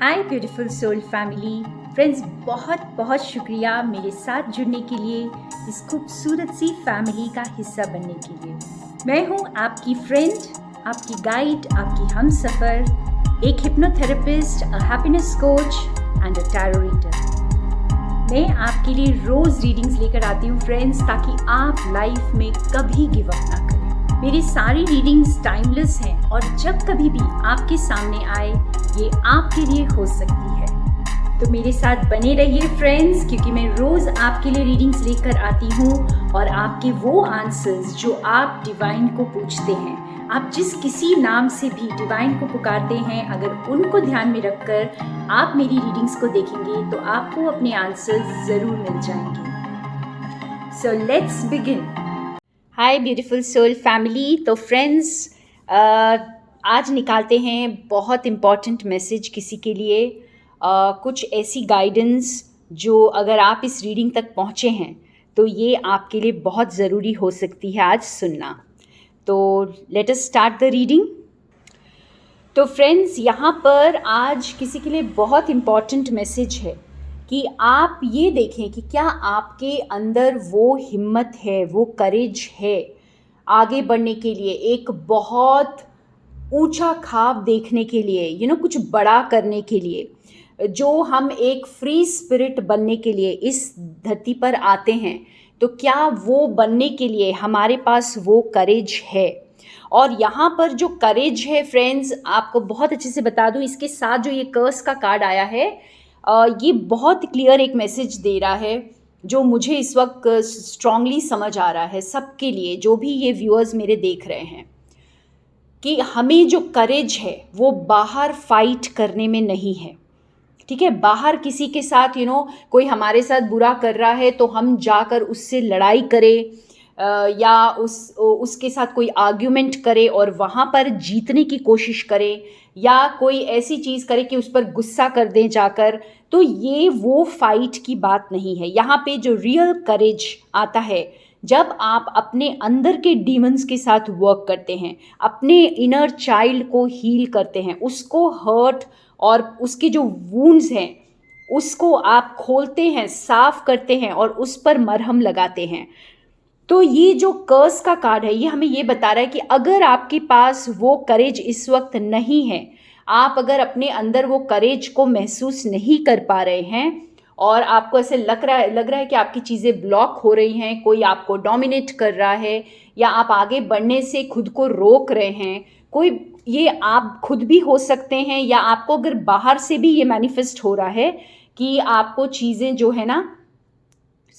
हाय beautiful soul family friends, बहुत बहुत शुक्रिया मेरे साथ जुड़ने के लिए, इस खूबसूरत सी फैमिली का हिस्सा बनने के लिए। मैं हूँ आपकी फ्रेंड, आपकी गाइड, आपकी हमसफ़र, एक hypnotherapist, a happiness coach and a tarot reader. मैं आपके लिए रोज़ रीडिंग्स लेकर आती हूँ फ्रेंड्स, ताकि आप लाइफ में कभी गिव अप ना करें। मेरी सारी रीडिंग्स टाइमलेस हैं और जब कभी भी आपके सामने आए ये आपके लिए हो सकती है। तो मेरे साथ बने रहिए फ्रेंड्स, क्योंकि मैं रोज़ आपके लिए रीडिंग्स लेकर आती हूँ और आपके वो आंसर्स जो आप डिवाइन को पूछते हैं, आप जिस किसी नाम से भी डिवाइन को पुकारते हैं, अगर उनको ध्यान में रखकर आप मेरी रीडिंग्स को देखेंगे तो आपको अपने आंसर्स ज़रूर मिल जाएंगे। So let's begin. Hi beautiful soul family. तो फ्रेंड्स, आज निकालते हैं बहुत इम्पॉर्टेंट मैसेज किसी के लिए, कुछ ऐसी गाइडेंस जो अगर आप इस रीडिंग तक पहुँचे हैं तो ये आपके लिए बहुत ज़रूरी हो सकती है आज सुनना। तो let us start the reading. तो फ्रेंड्स, यहाँ पर आज किसी के लिए बहुत इम्पॉर्टेंट मैसेज है कि आप ये देखें कि क्या आपके अंदर वो हिम्मत है, वो करेज है आगे बढ़ने के लिए, एक बहुत ऊंचा ख्वाब देखने के लिए, कुछ बड़ा करने के लिए, जो हम एक फ्री स्पिरिट बनने के लिए इस धरती पर आते हैं। तो क्या वो बनने के लिए हमारे पास वो करेज है? और यहाँ पर जो करेज है फ्रेंड्स, आपको बहुत अच्छे से बता दूँ, इसके साथ जो ये कर्स का कार्ड आया है, ये बहुत क्लियर एक मैसेज दे रहा है जो मुझे इस वक्त स्ट्रांगली समझ आ रहा है सबके लिए, जो भी ये व्यूअर्स मेरे देख रहे हैं, कि हमें जो करेज है वो बाहर फाइट करने में नहीं है। ठीक है, बाहर किसी के साथ कोई हमारे साथ बुरा कर रहा है तो हम जाकर उससे लड़ाई करें, या उसके साथ कोई आर्ग्यूमेंट करे और वहाँ पर जीतने की कोशिश करें, या कोई ऐसी चीज़ करे कि उस पर गुस्सा कर दें जाकर। तो ये वो फाइट की बात नहीं है। यहाँ पे जो रियल करेज आता है जब आप अपने अंदर के डीमंस के साथ वर्क करते हैं, अपने इनर चाइल्ड को हील करते हैं, उसको हर्ट और उसके जो वुंड्स हैं उसको आप खोलते हैं, साफ करते हैं और उस पर मरहम लगाते हैं। तो ये जो कर्स का कार्ड है, ये हमें ये बता रहा है कि अगर आपके पास वो करेज इस वक्त नहीं है, आप अगर अपने अंदर वो करेज को महसूस नहीं कर पा रहे हैं और आपको ऐसे लग रहा है कि आपकी चीज़ें ब्लॉक हो रही हैं, कोई आपको डोमिनेट कर रहा है, या आप आगे बढ़ने से खुद को रोक रहे हैं, कोई, ये आप खुद भी हो सकते हैं, या आपको अगर बाहर से भी ये मैनिफेस्ट हो रहा है कि आपको चीज़ें जो है ना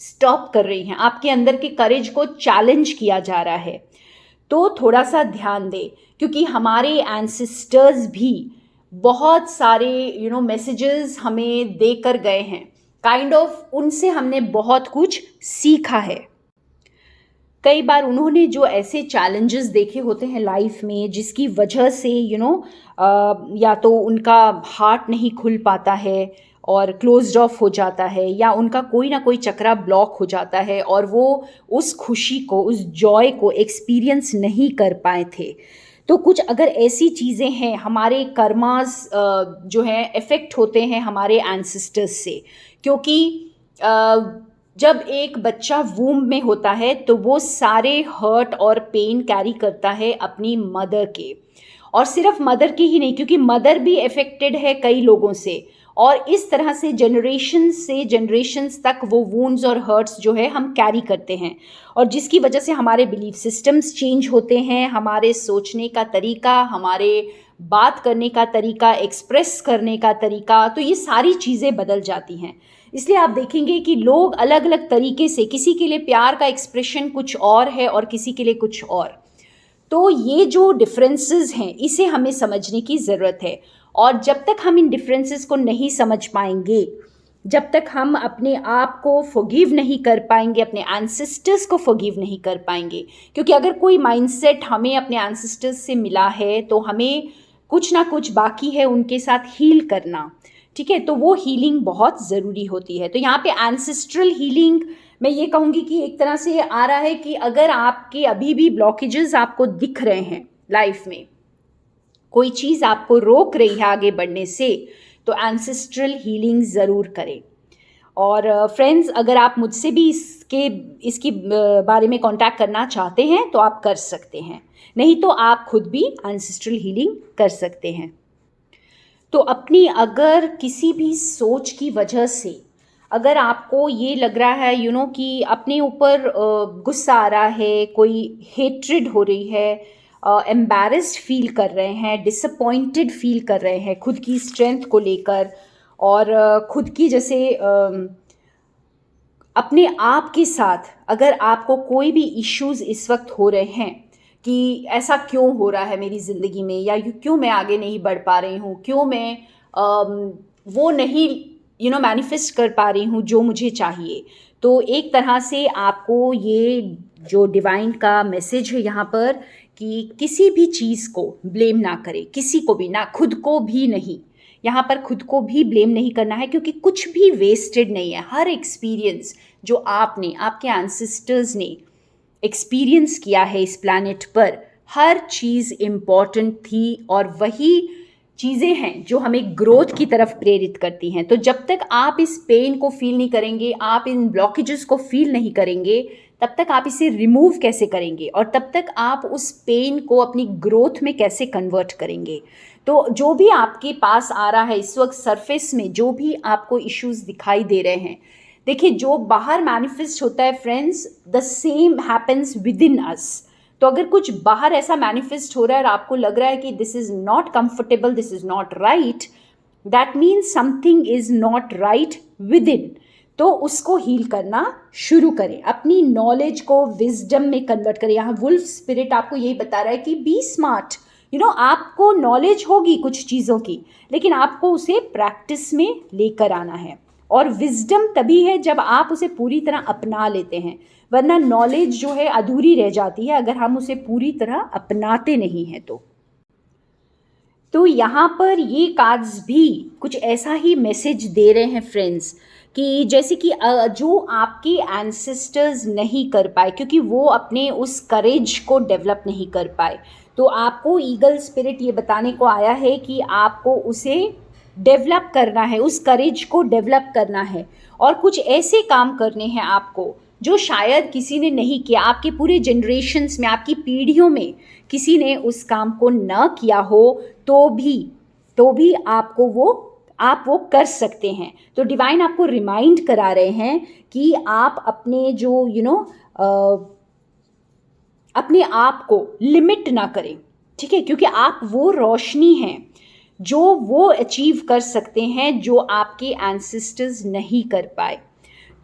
स्टॉप कर रही हैं, आपके अंदर के करेज को चैलेंज किया जा रहा है, तो थोड़ा सा ध्यान दें, क्योंकि हमारे एंसेस्टर्स भी बहुत सारे मैसेजेस हमें देकर गए हैं। काइंड ऑफ उनसे हमने बहुत कुछ सीखा है। कई बार उन्होंने जो ऐसे चैलेंजेस देखे होते हैं लाइफ में, जिसकी वजह से या तो उनका हार्ट नहीं खुल पाता है और क्लोज्ड ऑफ हो जाता है, या उनका कोई ना कोई चक्रा ब्लॉक हो जाता है और वो उस खुशी को, उस जॉय को एक्सपीरियंस नहीं कर पाए थे। तो कुछ अगर ऐसी चीज़ें हैं, हमारे कर्मास जो हैं इफ़ेक्ट होते हैं हमारे एंसेस्टर्स से, क्योंकि जब एक बच्चा वूम्ब में होता है तो वो सारे हर्ट और पेन कैरी करता है अपनी मदर के, और सिर्फ मदर की ही नहीं, क्योंकि मदर भी अफेक्टेड है कई लोगों से, और इस तरह से जनरेशन्स तक वो वूंड्स और हर्ट्स जो है हम कैरी करते हैं, और जिसकी वजह से हमारे बिलीफ सिस्टम्स चेंज होते हैं, हमारे सोचने का तरीका, हमारे बात करने का तरीका, एक्सप्रेस करने का तरीका, तो ये सारी चीज़ें बदल जाती हैं। इसलिए आप देखेंगे कि लोग अलग अलग तरीके से, किसी के लिए प्यार का एक्सप्रेशन कुछ और है और किसी के लिए कुछ और। तो ये जो डिफरेंसेस हैं इसे हमें समझने की ज़रूरत है, और जब तक हम इन डिफरेंसेस को नहीं समझ पाएंगे, जब तक हम अपने आप को फॉरगिव नहीं कर पाएंगे, अपने एंसेस्टर्स को फॉरगिव नहीं कर पाएंगे, क्योंकि अगर कोई माइंडसेट हमें अपने एंसेस्टर्स से मिला है तो हमें कुछ ना कुछ बाकी है उनके साथ हील करना। ठीक है, तो वो हीलिंग बहुत ज़रूरी होती है। तो यहाँ पे एंसेस्ट्रल हीलिंग, मैं ये कहूँगी कि एक तरह से आ रहा है कि अगर आपके अभी भी ब्लॉकेजेस आपको दिख रहे हैं लाइफ में, कोई चीज़ आपको रोक रही है आगे बढ़ने से, तो तो एंसेस्ट्रल हीलिंग ज़रूर करें। और फ्रेंड्स, अगर आप मुझसे भी इसकी बारे में कांटेक्ट करना चाहते हैं तो आप कर सकते हैं, नहीं तो आप खुद भी एंसेस्ट्रल हीलिंग कर सकते हैं। तो अपनी अगर किसी भी सोच की वजह से अगर आपको ये लग रहा है कि अपने ऊपर गुस्सा आ रहा है, कोई हेट्रेड हो रही है, एम्बैरेस्ड फील कर रहे हैं, डिसअपॉइंटेड फील कर रहे हैं खुद की स्ट्रेंथ को लेकर, और खुद की जैसे अपने आप के साथ अगर आपको कोई भी इश्यूज़ इस वक्त हो रहे हैं कि ऐसा क्यों हो रहा है मेरी ज़िंदगी में, या क्यों मैं आगे नहीं बढ़ पा रही हूँ, क्यों मैं वो नहीं मैनिफेस्ट कर पा रही हूँ जो मुझे चाहिए, तो एक तरह से आपको ये जो डिवाइन का मैसेज है यहाँ पर कि किसी भी चीज़ को ब्लेम ना करें, किसी को भी ना, खुद को भी नहीं। यहाँ पर खुद को भी ब्लेम नहीं करना है, क्योंकि कुछ भी वेस्टेड नहीं है। हर एक्सपीरियंस जो आपने, आपके एंसेस्टर्स ने एक्सपीरियंस किया है इस प्लैनेट पर, हर चीज़ इम्पॉर्टेंट थी, और वही चीज़ें हैं जो हमें ग्रोथ की तरफ प्रेरित करती हैं। तो जब तक आप इस पेन को फील नहीं करेंगे, आप इन ब्लॉकेजेस को फील नहीं करेंगे, तब तक आप इसे रिमूव कैसे करेंगे, और तब तक आप उस पेन को अपनी ग्रोथ में कैसे कन्वर्ट करेंगे। तो जो भी आपके पास आ रहा है इस वक्त सरफेस में, जो भी आपको इश्यूज दिखाई दे रहे हैं, देखिए जो बाहर मैनिफेस्ट होता है friends, the same happens within us. तो अगर कुछ बाहर ऐसा मैनिफेस्ट हो रहा है और आपको लग रहा है कि this is not comfortable, this is not right, that means something is not right with in. तो उसको हील करना शुरू करें, अपनी नॉलेज को विजडम में कन्वर्ट करें। यहाँ वुल्फ स्पिरिट आपको यही बता रहा है कि बी स्मार्ट। आपको नॉलेज होगी कुछ चीज़ों की, लेकिन आपको उसे प्रैक्टिस में लेकर आना है। और विजडम तभी है जब आप उसे पूरी तरह अपना लेते हैं, वरना नॉलेज जो है अधूरी रह जाती है अगर हम उसे पूरी तरह अपनाते नहीं हैं तो यहाँ पर ये कार्ड्स भी कुछ ऐसा ही मैसेज दे रहे हैं फ्रेंड्स, कि जैसे कि जो आपके एंसेस्टर्स नहीं कर पाए, क्योंकि वो अपने उस करेज को डेवलप नहीं कर पाए, तो आपको ईगल स्पिरिट ये बताने को आया है कि आपको उसे डेवलप करना है, उस करेज को डेवलप करना है, और कुछ ऐसे काम करने हैं आपको जो शायद किसी ने नहीं किया, आपके पूरे जनरेशन्स में, आपकी पीढ़ियों में किसी ने उस काम को न किया हो, तो भी आप वो कर सकते हैं। तो डिवाइन आपको रिमाइंड करा रहे हैं कि आप अपने जो अपने आप को लिमिट ना करें, ठीक है, क्योंकि आप वो रोशनी हैं जो वो अचीव कर सकते हैं जो आपके एंसेस्टर्स नहीं कर पाए।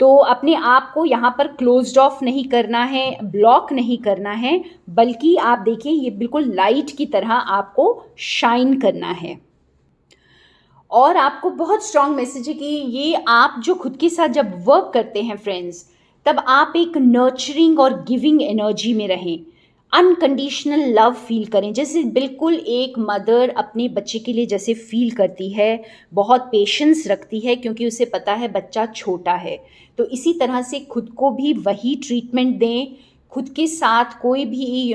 तो अपने आप को यहाँ पर क्लोज्ड ऑफ नहीं करना है, ब्लॉक नहीं करना है, बल्कि आप देखिए ये बिल्कुल लाइट की तरह आपको शाइन करना है। और आपको बहुत स्ट्रॉन्ग मैसेज है कि ये आप जो खुद के साथ जब वर्क करते हैं फ्रेंड्स, तब आप एक नर्चरिंग और गिविंग एनर्जी में रहें, अनकंडीशनल लव फील करें, जैसे बिल्कुल एक मदर अपने बच्चे के लिए जैसे फील करती है, बहुत पेशेंस रखती है क्योंकि उसे पता है बच्चा छोटा है। तो इसी तरह से खुद को भी वही ट्रीटमेंट दें, खुद के साथ कोई भी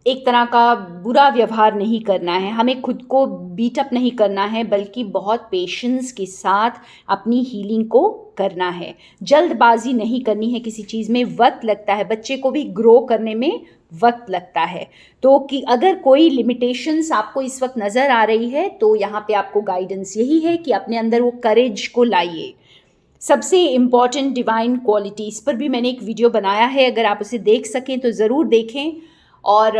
एक तरह का बुरा व्यवहार नहीं करना है, हमें खुद को बीट अप नहीं करना है, बल्कि बहुत पेशेंस के साथ अपनी हीलिंग को करना है। जल्दबाजी नहीं करनी है, किसी चीज़ में वक्त लगता है, बच्चे को भी ग्रो करने में वक्त लगता है। तो कि अगर कोई लिमिटेशंस आपको इस वक्त नज़र आ रही है, तो यहाँ पे आपको गाइडेंस यही है कि अपने अंदर वो करेज को लाइए। सबसे इम्पॉर्टेंट डिवाइन क्वालिटी, इस पर भी मैंने एक वीडियो बनाया है, अगर आप उसे देख सकें तो ज़रूर देखें, और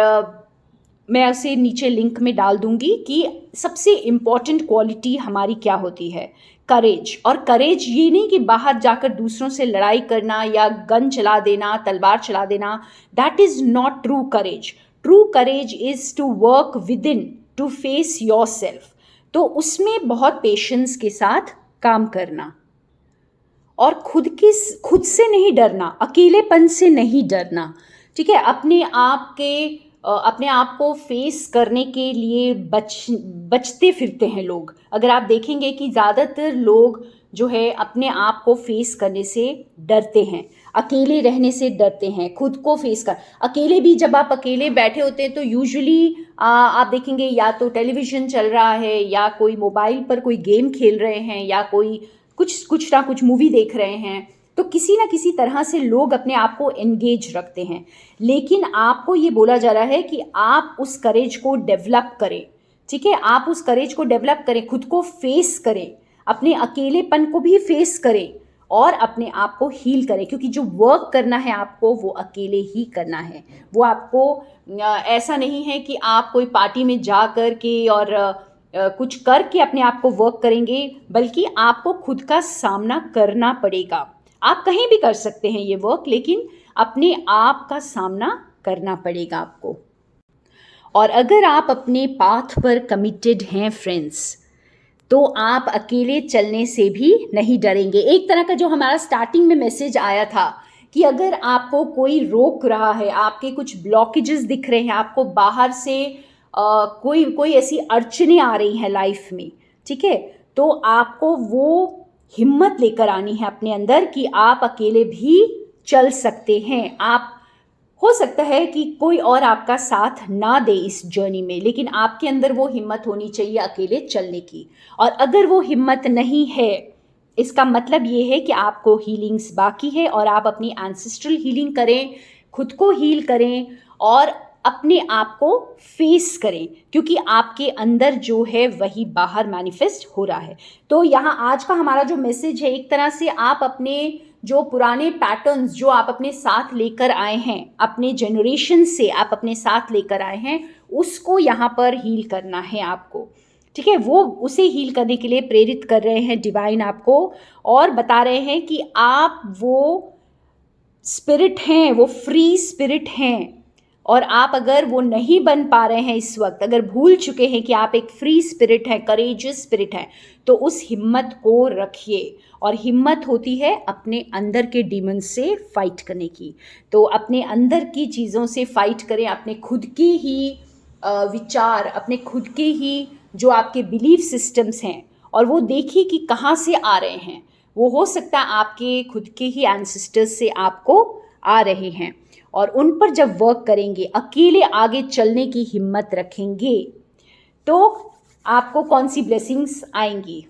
मैं उसे नीचे लिंक में डाल दूंगी कि सबसे इम्पॉर्टेंट क्वालिटी हमारी क्या होती है, करेज। और करेज ये नहीं कि बाहर जाकर दूसरों से लड़ाई करना या गन चला देना, तलवार चला देना, that is not true courage. True courage is to work within, to face yourself. तो उसमें बहुत पेशेंस के साथ काम करना, और खुद से नहीं डरना, अकेलेपन से नहीं डरना, ठीक है। अपने आप को फेस करने के लिए बचते फिरते हैं लोग। अगर आप देखेंगे कि ज़्यादातर लोग जो है अपने आप को फेस करने से डरते हैं, अकेले रहने से डरते हैं, खुद को फेस कर अकेले भी जब आप अकेले बैठे होते हैं तो यूजुअली आप देखेंगे या तो टेलीविज़न चल रहा है या कोई मोबाइल पर कोई गेम खेल रहे हैं या कोई कुछ ना कुछ मूवी देख रहे हैं, तो किसी ना किसी तरह से लोग अपने आप को एंगेज रखते हैं। लेकिन आपको ये बोला जा रहा है कि आप उस करेज को डेवलप करें, ठीक है, आप उस करेज को डेवलप करें, खुद को फेस करें, अपने अकेलेपन को भी फेस करें और अपने आप को हील करें, क्योंकि जो वर्क करना है आपको वो अकेले ही करना है। वो आपको ऐसा नहीं है कि आप कोई पार्टी में जा कर के और कुछ करके अपने आप को वर्क करेंगे, बल्कि आपको खुद का सामना करना पड़ेगा। आप कहीं भी कर सकते हैं ये वर्क, लेकिन अपने आप का सामना करना पड़ेगा आपको। और अगर आप अपने पाथ पर कमिटेड हैं फ्रेंड्स, तो आप अकेले चलने से भी नहीं डरेंगे। एक तरह का जो हमारा स्टार्टिंग में मैसेज आया था कि अगर आपको कोई रोक रहा है, आपके कुछ ब्लॉकेजेस दिख रहे हैं, आपको बाहर से कोई ऐसी अड़चनें आ रही हैं लाइफ में, ठीक है, तो आपको वो हिम्मत लेकर आनी है अपने अंदर कि आप अकेले भी चल सकते हैं। आप हो सकता है कि कोई और आपका साथ ना दे इस जर्नी में, लेकिन आपके अंदर वो हिम्मत होनी चाहिए अकेले चलने की। और अगर वो हिम्मत नहीं है, इसका मतलब ये है कि आपको हीलिंग्स बाकी है और आप अपनी एंसेस्ट्रल हीलिंग करें, खुद को हील करें और अपने आप को फेस करें, क्योंकि आपके अंदर जो है वही बाहर मैनिफेस्ट हो रहा है। तो यहाँ आज का हमारा जो मैसेज है, एक तरह से आप अपने जो पुराने पैटर्न्स जो आप अपने साथ लेकर आए हैं, अपने जनरेशन से आप अपने साथ लेकर आए हैं, उसको यहाँ पर हील करना है आपको, ठीक है। वो उसे हील करने के लिए प्रेरित कर रहे हैं डिवाइन आपको, और बता रहे हैं कि आप वो स्पिरिट हैं, वो फ्री स्पिरिट हैं। और आप अगर वो नहीं बन पा रहे हैं इस वक्त, अगर भूल चुके हैं कि आप एक फ्री स्पिरिट है, करेजियस स्पिरिट है, तो उस हिम्मत को रखिए। और हिम्मत होती है अपने अंदर के डीमन से फाइट करने की। तो अपने अंदर की चीज़ों से फाइट करें, अपने खुद की ही विचार, अपने खुद के ही जो आपके बिलीफ सिस्टम्स हैं, और वो देखिए कि कहाँ से आ रहे हैं। वो हो सकता है आपके खुद के ही एंसेस्टर्स से आपको आ रहे हैं, और उन पर जब वर्क करेंगे, अकेले आगे चलने की हिम्मत रखेंगे, तो आपको कौन सी ब्लेसिंग्स आएंगी।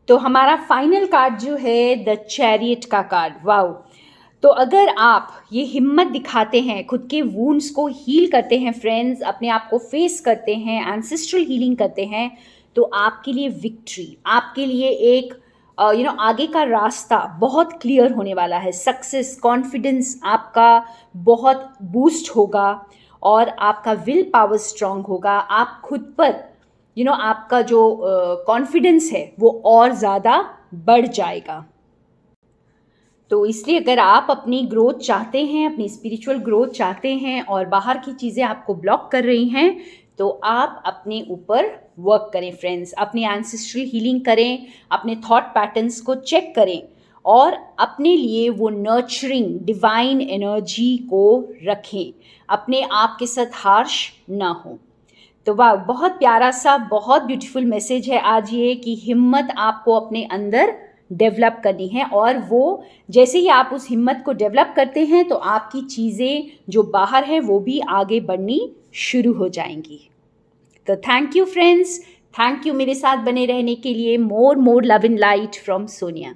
तो हमारा फाइनल कार्ड जो है द चैरियट का कार्ड, वाओ। तो अगर आप ये हिम्मत दिखाते हैं, खुद के वुंड्स को हील करते हैं फ्रेंड्स, अपने आप को फेस करते हैं, एंसेस्ट्रल हीलिंग करते हैं, तो आपके लिए विक्ट्री, आपके लिए एक आगे का रास्ता बहुत क्लियर होने वाला है। सक्सेस, कॉन्फिडेंस आपका बहुत बूस्ट होगा और आपका विल पावर स्ट्रांग होगा। आप खुद पर आपका जो कॉन्फिडेंस है वो और ज़्यादा बढ़ जाएगा। तो इसलिए अगर आप अपनी ग्रोथ चाहते हैं, अपनी स्पिरिचुअल ग्रोथ चाहते हैं और बाहर की चीज़ें आपको ब्लॉक कर रही हैं, तो आप अपने ऊपर वर्क करें फ्रेंड्स, अपनी एंसेस्ट्रल हीलिंग करें, अपने थॉट पैटर्न्स को चेक करें और अपने लिए वो नर्चरिंग डिवाइन एनर्जी को रखें, अपने आप के साथ हार्श ना हो। तो वाह, बहुत प्यारा सा, बहुत ब्यूटीफुल मैसेज है आज ये, कि हिम्मत आपको अपने अंदर डेवलप करनी है, और वो जैसे ही आप उस हिम्मत को डेवलप करते हैं तो आपकी चीज़ें जो बाहर हैं वो भी आगे बढ़नी शुरू हो जाएंगी। तो thank you friends, thank you मेरे साथ बने रहने के लिए। More love and light from Sonia.